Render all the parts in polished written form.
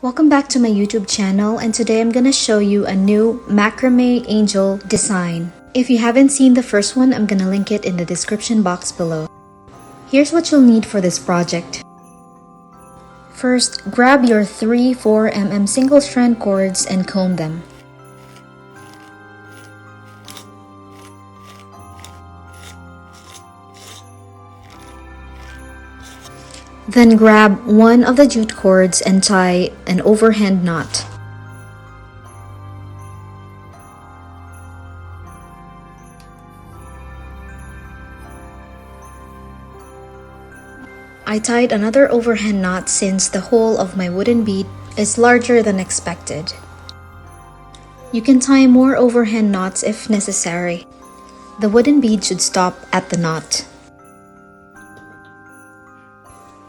Welcome back to my YouTube channel, and today I'm gonna show you a new macrame angel design. If you haven't seen the first one, I'm gonna link it in the description box below. Here's what you'll need for this project. First, grab your 3-4 single strand cords and comb them. Then grab one of the jute cords and tie an overhand knot. I tied another overhand knot since the hole of my wooden bead is larger than expected. You can tie more overhand knots if necessary. The wooden bead should stop at the knot.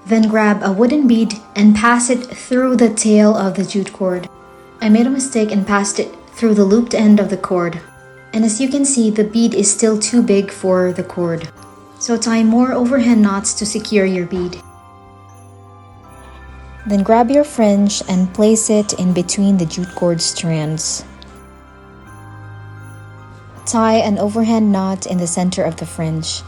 Then grab a wooden bead and pass it through the tail of the jute cord. I made a mistake and passed it through the looped end of the cord. And as you can see, the bead is still too big for the cord. So tie more overhand knots to secure your bead. Then grab your fringe and place it in between the jute cord strands. Tie an overhand knot in the center of the fringe.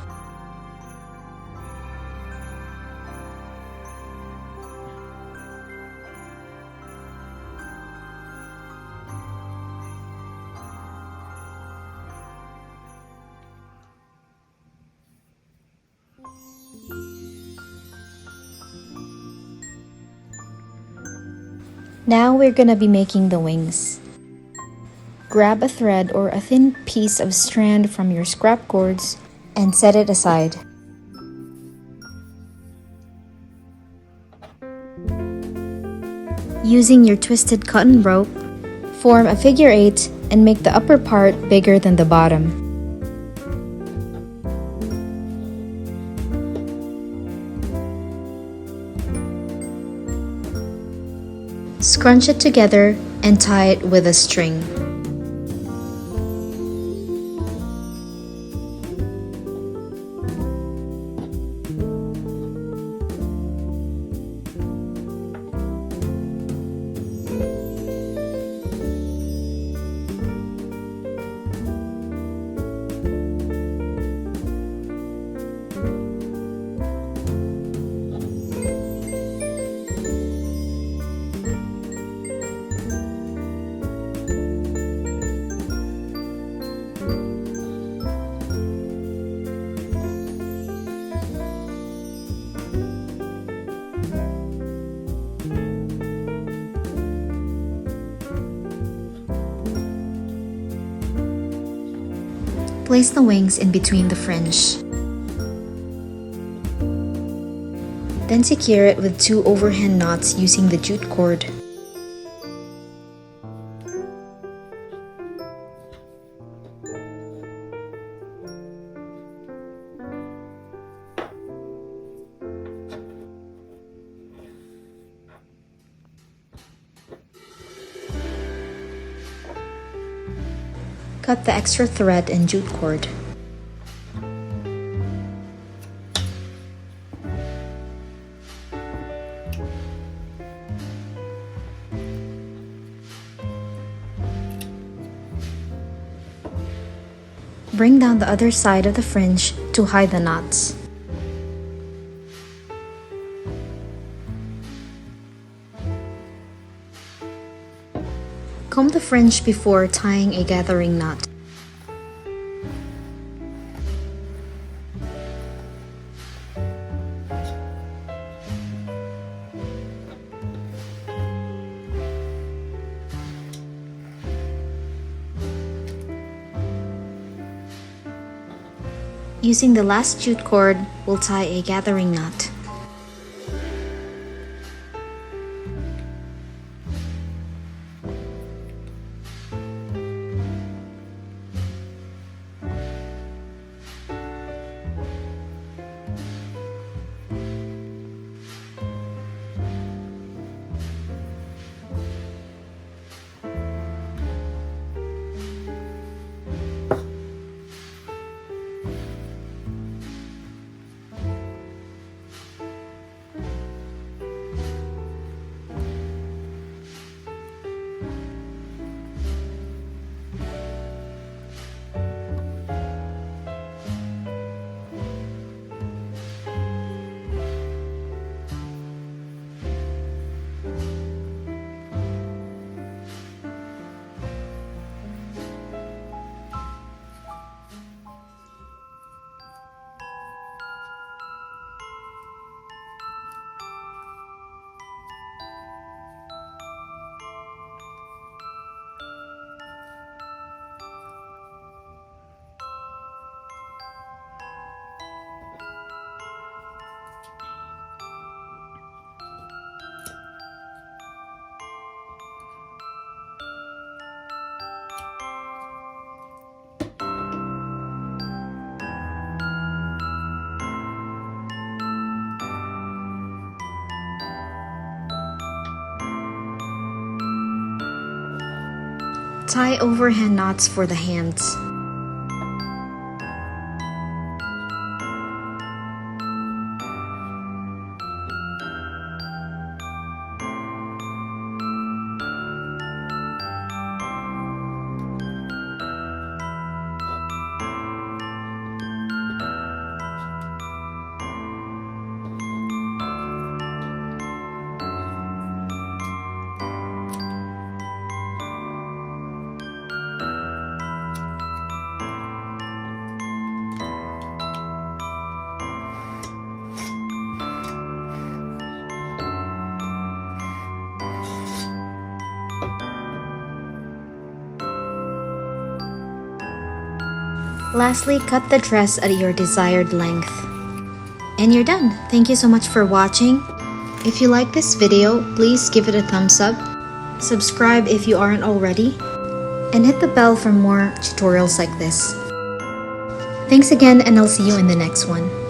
Now we're gonna be making the wings. Grab a thread or a thin piece of strand from your scrap cords and set it aside. Using your twisted cotton rope, form a figure 8 and make the upper part bigger than the bottom. Scrunch it together and tie it with a string. Place the wings in between the fringe. Then secure it with 2 overhand knots using the jute cord. Cut the extra thread and jute cord. Bring down the other side of the fringe to hide the knots. Comb the fringe before tying a gathering knot. Using the last jute cord, we'll tie a gathering knot. Tie overhand knots for the hands. Lastly, cut the dress at your desired length. And you're done. Thank you so much for watching. If you like this video, please give it a thumbs up, subscribe if you aren't already, and hit the bell for more tutorials like this. Thanks again, and I'll see you in the next one.